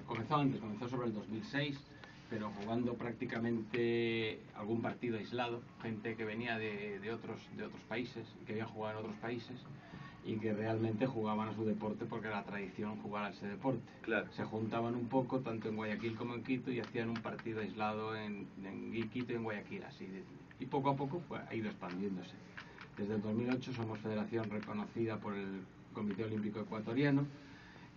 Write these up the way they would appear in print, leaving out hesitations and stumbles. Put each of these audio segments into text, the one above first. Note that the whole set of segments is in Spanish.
comenzó antes, comenzó sobre el 2006, pero jugando prácticamente algún partido aislado, gente que venía de otros países, que habían jugado en otros países y que realmente jugaban a su deporte porque era la tradición jugar a ese deporte. Claro. Se juntaban un poco, tanto en Guayaquil como en Quito, y hacían un partido aislado en Quito y en Guayaquil, así. Y poco a poco ha ido expandiéndose. Desde el 2008 somos federación reconocida por el Comité Olímpico Ecuatoriano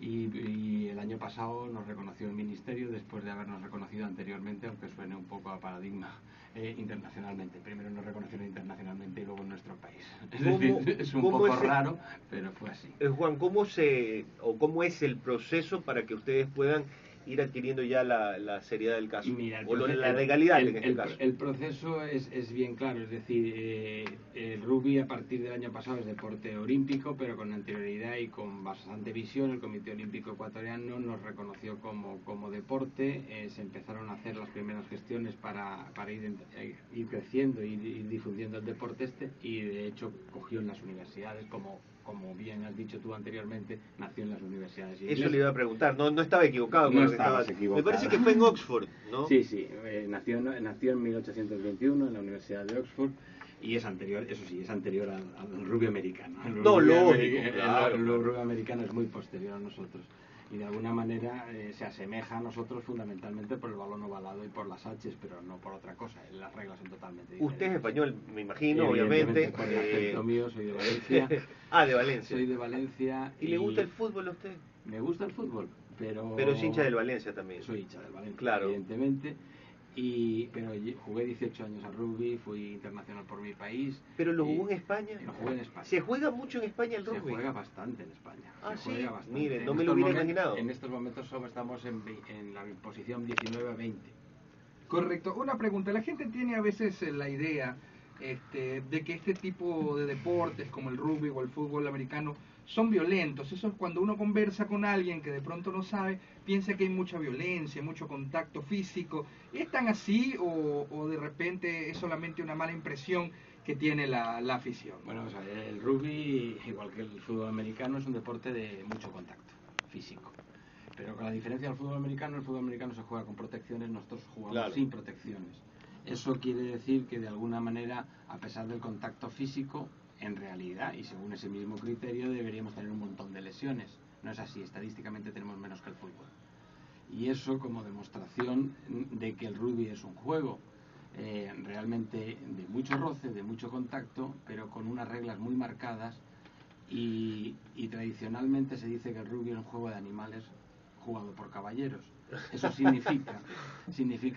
y el año pasado nos reconoció el Ministerio después de habernos reconocido anteriormente, aunque suene un poco a paradigma, internacionalmente. Primero nos reconocieron internacionalmente y luego en nuestro país. Es decir, es un poco raro, pero fue así. Juan, ¿cómo es el proceso para que ustedes puedan ir adquiriendo ya la seriedad del caso? Mira, o la legalidad en este caso. El proceso es bien claro, es decir, el rugby a partir del año pasado es deporte olímpico, pero con anterioridad y con bastante visión. El Comité Olímpico Ecuatoriano nos reconoció como deporte. Se empezaron a hacer las primeras gestiones para ir creciendo y ir difundiendo el deporte y de hecho cogió en las universidades, como bien has dicho tú anteriormente, nació en las universidades inglesas. Eso le iba a preguntar, no estaba equivocado. No estabas equivocado. Me parece que fue en Oxford, ¿no? Sí, nació en 1821 en la Universidad de Oxford y es anterior, eso sí, es anterior al rugby americano. El rugby americano es muy posterior a nosotros y de alguna manera se asemeja a nosotros fundamentalmente por el balón ovalado y por las H's, pero no por otra cosa. Las reglas son totalmente diferentes. Usted es español, me imagino, obviamente. Por el acento mío, soy de Valencia. De Valencia. Soy de Valencia. ¿Y le gusta el fútbol a usted? Me gusta el fútbol, pero es hincha del Valencia también. Soy hincha del Valencia, claro, evidentemente. Pero jugué 18 años al rugby, fui internacional por mi país. ¿Pero lo jugó en España? Lo jugué en España. ¿Se juega mucho en España el rugby? Se juega bastante en España. ¿Sí? Mire, no me lo hubiera imaginado. En estos momentos estamos en la posición 19 a 20. Correcto. Una pregunta. La gente tiene a veces la idea de que este tipo de deportes como el rugby o el fútbol americano son violentos. Eso es cuando uno conversa con alguien que de pronto no sabe, piensa que hay mucha violencia, mucho contacto físico. ¿Es tan así o de repente es solamente una mala impresión que tiene la afición? Bueno, el rugby, igual que el fútbol americano, es un deporte de mucho contacto físico. Pero con la diferencia del fútbol americano, el fútbol americano se juega con protecciones, nosotros jugamos sin protecciones. Eso quiere decir que de alguna manera, a pesar del contacto físico, en realidad, y según ese mismo criterio, deberíamos tener un montón de lesiones. No es así, estadísticamente tenemos menos que el fútbol. Y eso como demostración de que el rugby es un juego realmente de mucho roce, de mucho contacto, pero con unas reglas muy marcadas y tradicionalmente se dice que el rugby es un juego de animales jugado por caballeros. Eso significa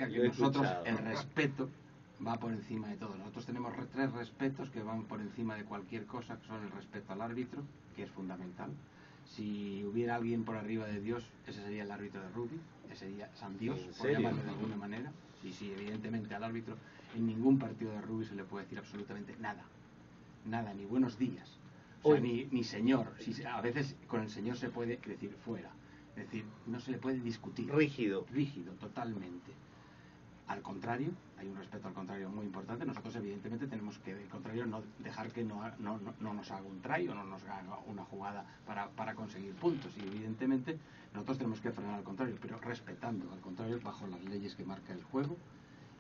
que nosotros el respeto va por encima de todo. Nosotros tenemos tres respetos que van por encima de cualquier cosa, que son el respeto al árbitro, que es fundamental. Si hubiera alguien por arriba de Dios, ese sería el árbitro de rugby, ese sería San Dios, por llamarlo de alguna manera. Sí, evidentemente al árbitro en ningún partido de rugby se le puede decir absolutamente nada, ni buenos días, o sea, ni señor. A veces con el señor se puede decir fuera, es decir, no se le puede discutir. Rígido, totalmente. Al contrario, hay un respeto al contrario muy importante. Nosotros evidentemente tenemos que, al contrario, no dejar que no nos haga un try o no nos haga una jugada para conseguir puntos. Y evidentemente nosotros tenemos que frenar al contrario, pero respetando al contrario bajo las leyes que marca el juego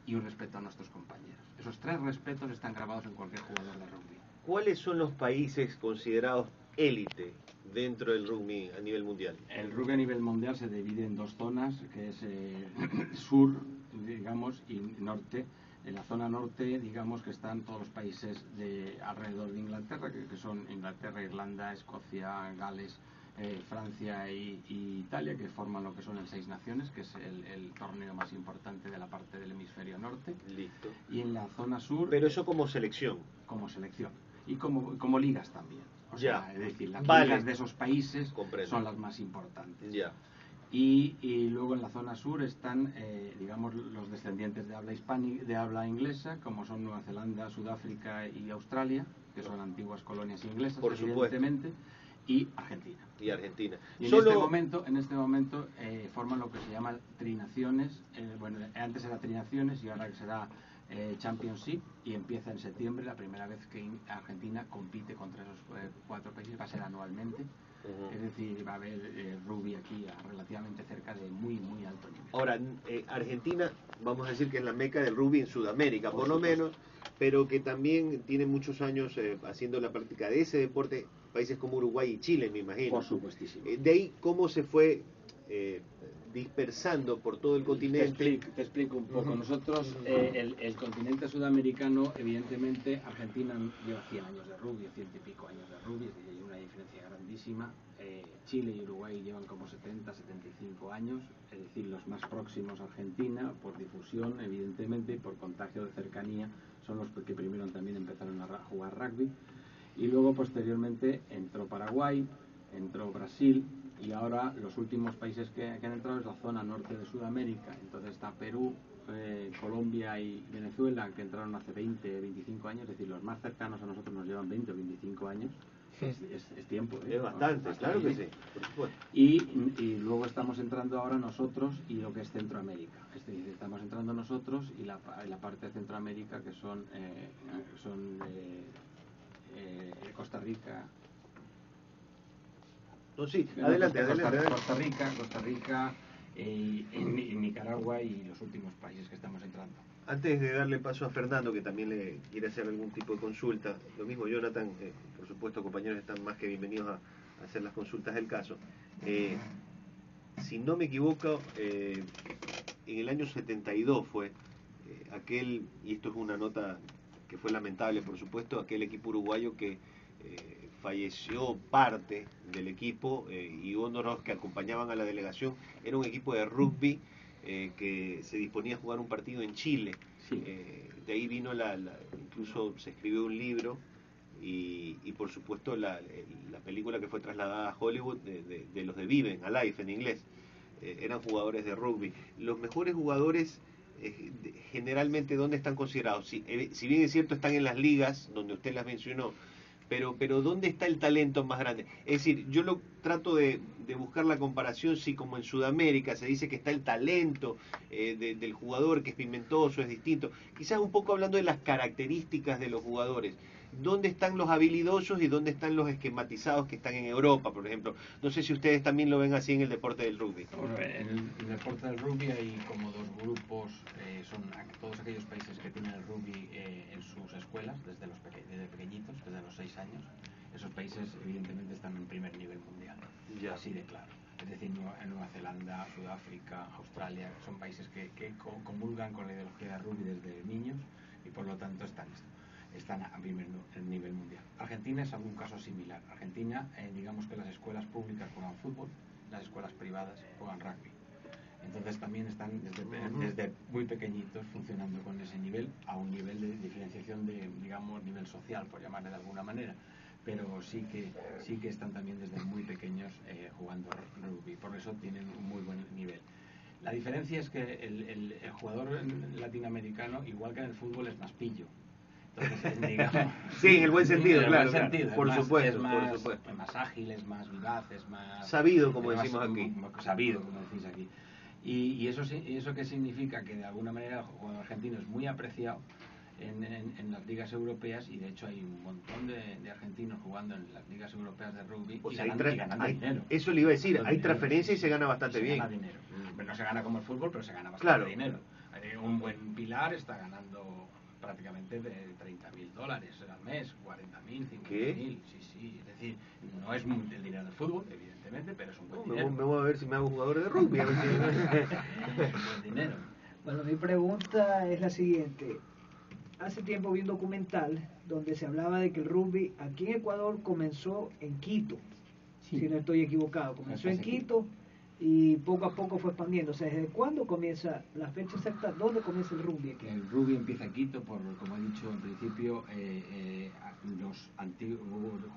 y un respeto a nuestros compañeros. Esos tres respetos están grabados en cualquier jugador de rugby. ¿Cuáles son los países considerados élite dentro del rugby a nivel mundial? El rugby a nivel mundial se divide en dos zonas, que es sur, digamos, y norte. En la zona norte, digamos, que están todos los países alrededor de Inglaterra, que son Inglaterra, Irlanda, Escocia, Gales, Francia y Italia, que forman lo que son el Seis Naciones, que es el torneo más importante de la parte del hemisferio norte. Listo. Y en la zona sur... Pero eso como selección. Como selección. Y como ligas también. O sea, es decir, las ligas de esos países son las más importantes. Ya. Y luego en la zona sur están, digamos, los descendientes de habla inglesa, como son Nueva Zelanda, Sudáfrica y Australia, que son antiguas colonias inglesas, por evidentemente, y Argentina. Y Argentina. Y en este momento forman lo que se llama trinaciones. Bueno, antes era trinaciones y ahora será Championship, y empieza en septiembre, la primera vez que Argentina compite contra esos cuatro países. Va a ser anualmente. Es decir, va a haber rugby aquí relativamente cerca de muy Ahora, Argentina, vamos a decir que es la meca del rugby en Sudamérica, por lo menos, pero que también tiene muchos años haciendo la práctica de ese deporte, países como Uruguay y Chile, me imagino. Por supuestísimo. De ahí, ¿cómo se fue dispersando por todo el continente? Te explico un poco. Nosotros, el continente sudamericano, evidentemente, Argentina lleva 100 años de rugby, 100 y pico años de rugby, y hay una diferencia grandísima. Chile y Uruguay llevan como 70, 75 años, es decir, los más próximos a Argentina, por difusión, evidentemente, y por contagio de cercanía, son los que primero también empezaron a jugar rugby. Y luego, posteriormente, entró Paraguay, entró Brasil, y ahora los últimos países que han entrado es la zona norte de Sudamérica. Entonces está Perú, Colombia y Venezuela, que entraron hace 20, 25 años, es decir, los más cercanos a nosotros nos llevan 20 o 25 años. Es tiempo. Es bastante, claro que sí, por supuesto. Y luego estamos entrando ahora nosotros y lo que es Centroamérica. Es decir, estamos entrando nosotros y la parte de Centroamérica, que son Costa Rica. No, sí, adelante. Costa Rica, en Nicaragua y los últimos países que estamos entrando. Antes de darle paso a Fernando, que también le quiere hacer algún tipo de consulta, lo mismo Jonathan, por supuesto, compañeros, están más que bienvenidos a hacer las consultas del caso. Si no me equivoco, en el año 72 fue aquel, y esto es una nota que fue lamentable, por supuesto, aquel equipo uruguayo que falleció parte del equipo, y uno de los que acompañaban a la delegación era un equipo de rugby que se disponía a jugar un partido en Chile. Sí. De ahí vino incluso se escribió un libro y por supuesto la película que fue trasladada a Hollywood de los de Viven, Alive en inglés. Eran jugadores de rugby. Los mejores jugadores generalmente, ¿dónde están considerados? Si bien es cierto, están en las ligas donde usted las mencionó, pero ¿dónde está el talento más grande? Es decir, yo lo trato de buscar la comparación, si como en Sudamérica se dice que está el talento del jugador, que es pimentoso, es distinto, quizás un poco hablando de las características de los jugadores. ¿Dónde están los habilidosos y dónde están los esquematizados que están en Europa, por ejemplo? No sé si ustedes también lo ven así en el deporte del rugby. Bueno, en el deporte del rugby hay como dos grupos, son todos aquellos países que tienen el rugby en sus escuelas, desde pequeñitos, desde los 6 años. Esos países evidentemente están en primer nivel mundial, ya. Así de claro. Es decir, Nueva Zelanda, Sudáfrica, Australia, son países que comulgan con la ideología de rugby desde niños y por lo tanto están a primer nivel mundial. Argentina es algún caso similar. Argentina, digamos que las escuelas públicas juegan fútbol, las escuelas privadas juegan rugby. Entonces también están desde muy pequeñitos funcionando con ese nivel, a un nivel de diferenciación de, digamos, nivel social, por llamarle de alguna manera. Pero sí que están también desde muy pequeños jugando rugby, por eso tienen un muy buen nivel. La diferencia es que el jugador latinoamericano, igual que en el fútbol, es más pillo. Entonces, digamos, sí, en el buen sentido, en claro. Buen sentido. Por supuesto, es más ágil, es más vivaz, es más sabido, como decimos aquí. Sabido, como decís aquí. Y eso qué significa, que de alguna manera el jugador argentino es muy apreciado en las ligas europeas, y de hecho hay un montón de argentinos jugando en las ligas europeas de rugby y ganando dinero. Eso le iba a decir, hay transferencia y se gana bastante bien. Gana dinero. No se gana como el fútbol, pero se gana bastante dinero. Un buen pilar está ganando prácticamente de $30.000 al mes, 40.000, 50.000, sí, es decir, no es el dinero del fútbol, evidentemente, pero es un buen dinero. Me voy a ver si me hago jugador de rugby. Es un buen dinero. Bueno, mi pregunta es la siguiente. Hace tiempo vi un documental donde se hablaba de que el rugby aquí en Ecuador comenzó en Quito, si no estoy equivocado, comenzó en Quito y poco a poco fue expandiendo. O sea, ¿desde cuándo comienza la fecha exacta? ¿Dónde comienza el rugby aquí? El rugby empieza en Quito, como he dicho al principio, los antiguos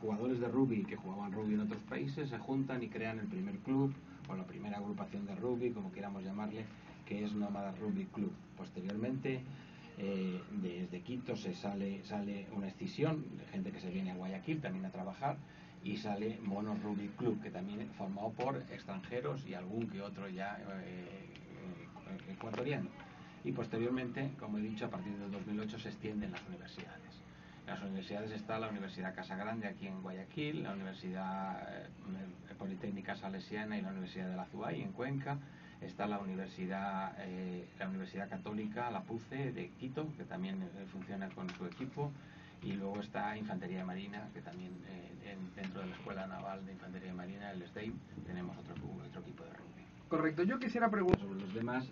jugadores de rugby que jugaban rugby en otros países se juntan y crean el primer club, o la primera agrupación de rugby, como queramos llamarle, que es Nómada Rugby Club. Posteriormente, desde Quito sale una escisión de gente que se viene a Guayaquil también a trabajar, y sale Mono Rugby Club, que también es formado por extranjeros y algún que otro ya ecuatoriano. Y posteriormente, como he dicho, a partir del 2008 se extienden las universidades. En las universidades está la Universidad Casa Grande aquí en Guayaquil, la Universidad Politécnica Salesiana y la Universidad de la Azuay en Cuenca, está la Universidad Católica, la PUCE de Quito, que también funciona con su equipo, y luego está Infantería Marina, que también dentro de la Escuela Naval de Infantería Marina, el STEIM, tenemos otro equipo de rugby. Correcto, yo quisiera preguntar sobre los demás.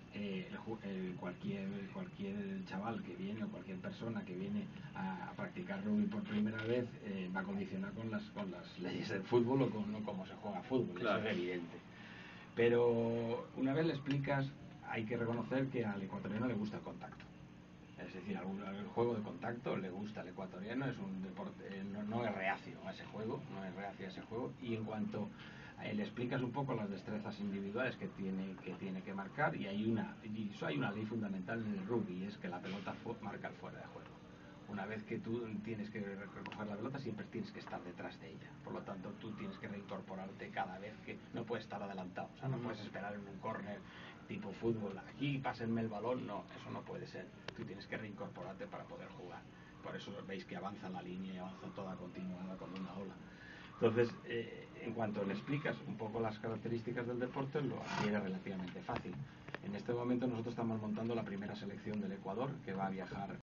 Cualquier chaval que viene o cualquier persona que viene a practicar rugby por primera vez va condicionado con las leyes del fútbol o con cómo se juega fútbol, claro. Eso es evidente. Pero una vez le explicas, hay que reconocer que al ecuatoriano le gusta el contacto. Es decir, el juego de contacto le gusta al ecuatoriano, es un deporte, no es reacio a ese juego, y en cuanto le explicas un poco las destrezas individuales que tiene que marcar, y hay una ley fundamental en el rugby, y es que la pelota marca el fuera de juego. Una vez que tú tienes que recoger la pelota, siempre tienes que estar detrás de ella. Por lo tanto, tú tienes que reincorporarte cada vez que no puedes estar adelantado. O sea, no puedes esperar en un córner tipo fútbol. Aquí pásenme el balón. No, eso no puede ser. Tú tienes que reincorporarte para poder jugar. Por eso veis que avanza la línea y avanza toda continuada como una ola. Entonces, en cuanto le explicas un poco las características del deporte, lo adquiere relativamente fácil. En este momento nosotros estamos montando la primera selección del Ecuador, que va a viajar